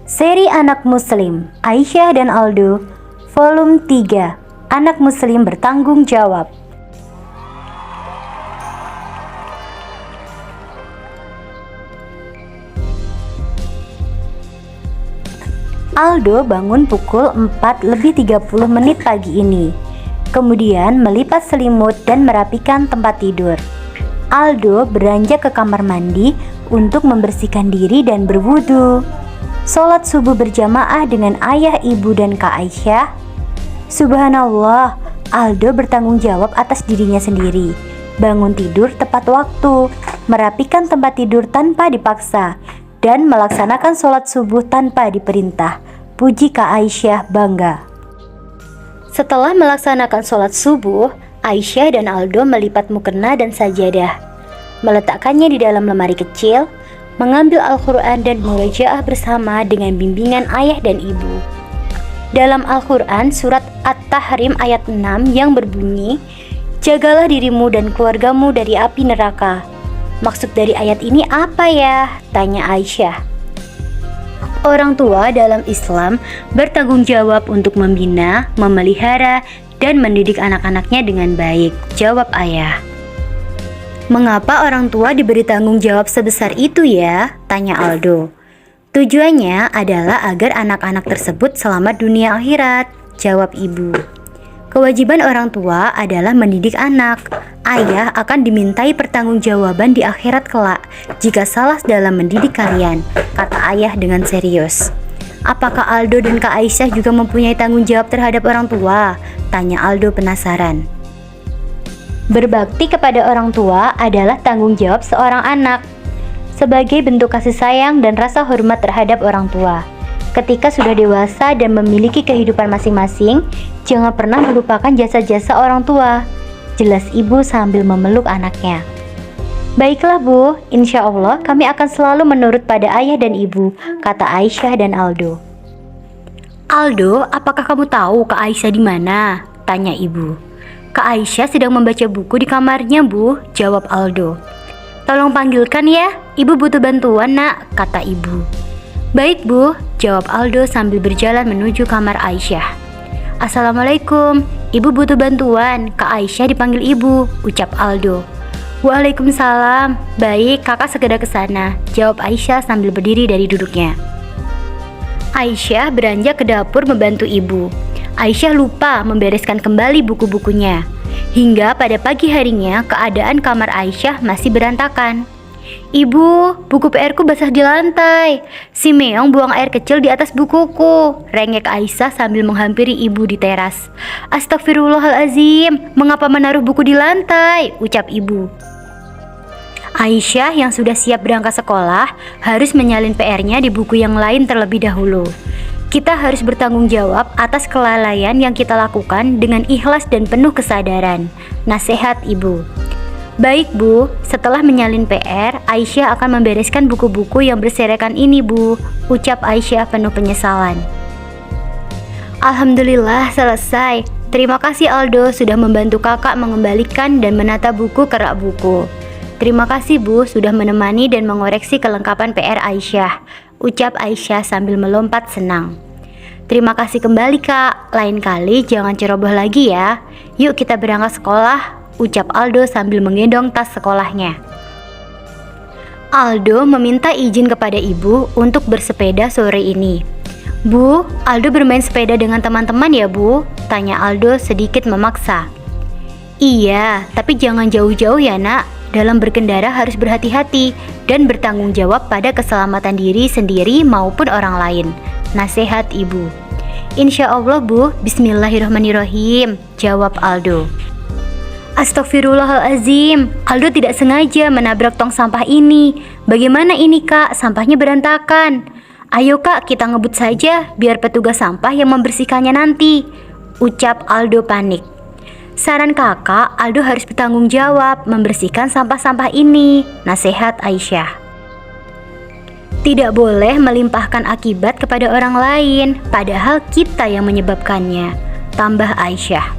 Seri Anak Muslim, Aisyah dan Aldo, Volume 3, Anak Muslim Bertanggung Jawab. Aldo bangun pukul 4:30 pagi ini. Kemudian melipat selimut dan merapikan tempat tidur. Aldo beranjak ke kamar mandi untuk membersihkan diri dan berwudu. Sholat subuh berjamaah dengan ayah, ibu, dan Kak Aisyah. Subhanallah, Aldo bertanggung jawab atas dirinya sendiri. Bangun tidur tepat waktu, merapikan tempat tidur tanpa dipaksa, dan melaksanakan sholat subuh tanpa diperintah. Puji Kak Aisyah bangga. Setelah melaksanakan sholat subuh, Aisyah dan Aldo melipat mukena dan sajadah, meletakkannya di dalam lemari kecil, mengambil Al-Quran dan murojaah bersama dengan bimbingan ayah dan ibu. Dalam Al-Quran surat At-Tahrim ayat 6 yang berbunyi, "Jagalah dirimu dan keluargamu dari api neraka." Maksud dari ayat ini apa ya? Tanya Aisyah. Orang tua dalam Islam bertanggung jawab untuk membina, memelihara, dan mendidik anak-anaknya dengan baik, jawab ayah. Mengapa orang tua diberi tanggung jawab sebesar itu ya? Tanya Aldo. Tujuannya adalah agar anak-anak tersebut selamat dunia akhirat, jawab ibu. Kewajiban orang tua adalah mendidik anak. Ayah akan dimintai pertanggungjawaban di akhirat kelak jika salah dalam mendidik kalian, kata ayah dengan serius. Apakah Aldo dan Kak Aisyah juga mempunyai tanggung jawab terhadap orang tua? Tanya Aldo penasaran. Berbakti kepada orang tua adalah tanggung jawab seorang anak sebagai bentuk kasih sayang dan rasa hormat terhadap orang tua. Ketika sudah dewasa dan memiliki kehidupan masing-masing, jangan pernah melupakan jasa-jasa orang tua, jelas ibu sambil memeluk anaknya. Baiklah Bu, insya Allah kami akan selalu menurut pada ayah dan ibu, kata Aisyah dan Aldo. Aldo, apakah kamu tahu Kak Aisyah di mana? Tanya ibu. Kak Aisyah sedang membaca buku di kamarnya, Bu, jawab Aldo. Tolong panggilkan ya, ibu butuh bantuan nak, kata ibu. Baik Bu, jawab Aldo sambil berjalan menuju kamar Aisyah. Assalamualaikum, ibu butuh bantuan, Kak Aisyah dipanggil ibu, ucap Aldo. Waalaikumsalam, baik kakak segera ke sana, jawab Aisyah sambil berdiri dari duduknya. Aisyah beranjak ke dapur membantu ibu. Aisyah lupa membereskan kembali buku-bukunya. Hingga pada pagi harinya keadaan kamar Aisyah masih berantakan. Ibu, buku PR-ku basah di lantai. Si Meong buang air kecil di atas bukuku, rengek Aisyah sambil menghampiri ibu di teras. Astagfirullahalazim, mengapa menaruh buku di lantai? Ucap ibu. Aisyah yang sudah siap berangkat sekolah harus menyalin PR-nya di buku yang lain terlebih dahulu. Kita harus bertanggung jawab atas kelalaian yang kita lakukan dengan ikhlas dan penuh kesadaran, nasihat ibu. Baik Bu, setelah menyalin PR, Aisyah akan membereskan buku-buku yang berserakan ini Bu, ucap Aisyah penuh penyesalan. Alhamdulillah selesai. Terima kasih Aldo sudah membantu kakak mengembalikan dan menata buku ke rak buku. Terima kasih Bu sudah menemani dan mengoreksi kelengkapan PR Aisyah, ucap Aisyah sambil melompat senang. Terima kasih kembali Kak, lain kali jangan ceroboh lagi ya. Yuk kita berangkat sekolah, ucap Aldo sambil menggendong tas sekolahnya. Aldo meminta izin kepada ibu untuk bersepeda sore ini. Bu, Aldo bermain sepeda dengan teman-teman ya Bu? Tanya Aldo sedikit memaksa. Iya, tapi jangan jauh-jauh ya nak. Dalam berkendara harus berhati-hati dan bertanggung jawab pada keselamatan diri sendiri maupun orang lain, nasihat ibu. Insya Allah Bu, bismillahirrahmanirrahim, jawab Aldo. Astagfirullahalazim, Aldo tidak sengaja menabrak tong sampah ini. Bagaimana ini Kak, sampahnya berantakan. Ayo Kak, kita ngebut saja biar petugas sampah yang membersihkannya nanti, ucap Aldo panik. Saran kakak, Aldo harus bertanggung jawab membersihkan sampah-sampah ini, nasihat Aisyah. Tidak boleh melimpahkan akibat kepada orang lain, padahal kita yang menyebabkannya, tambah Aisyah.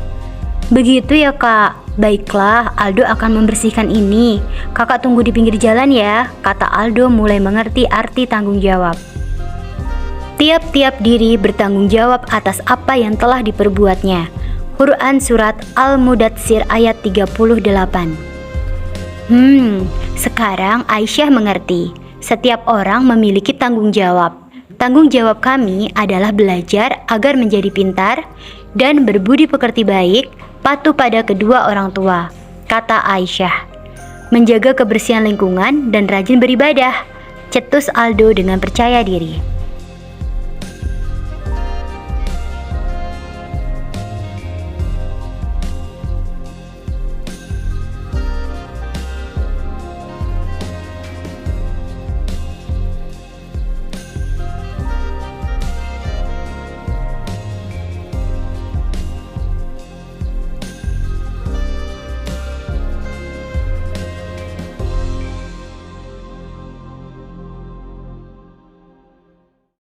Begitu ya Kak, baiklah Aldo akan membersihkan ini. Kakak tunggu di pinggir jalan ya, kata Aldo mulai mengerti arti tanggung jawab. Tiap-tiap diri bertanggung jawab atas apa yang telah diperbuatnya. Quran Surat Al-Mudatsir ayat 38. Sekarang Aisyah mengerti. Setiap orang memiliki tanggung jawab. Tanggung jawab kami adalah belajar agar menjadi pintar dan berbudi pekerti baik, patuh pada kedua orang tua, kata Aisyah. Menjaga kebersihan lingkungan dan rajin beribadah, cetus Aldo dengan percaya diri.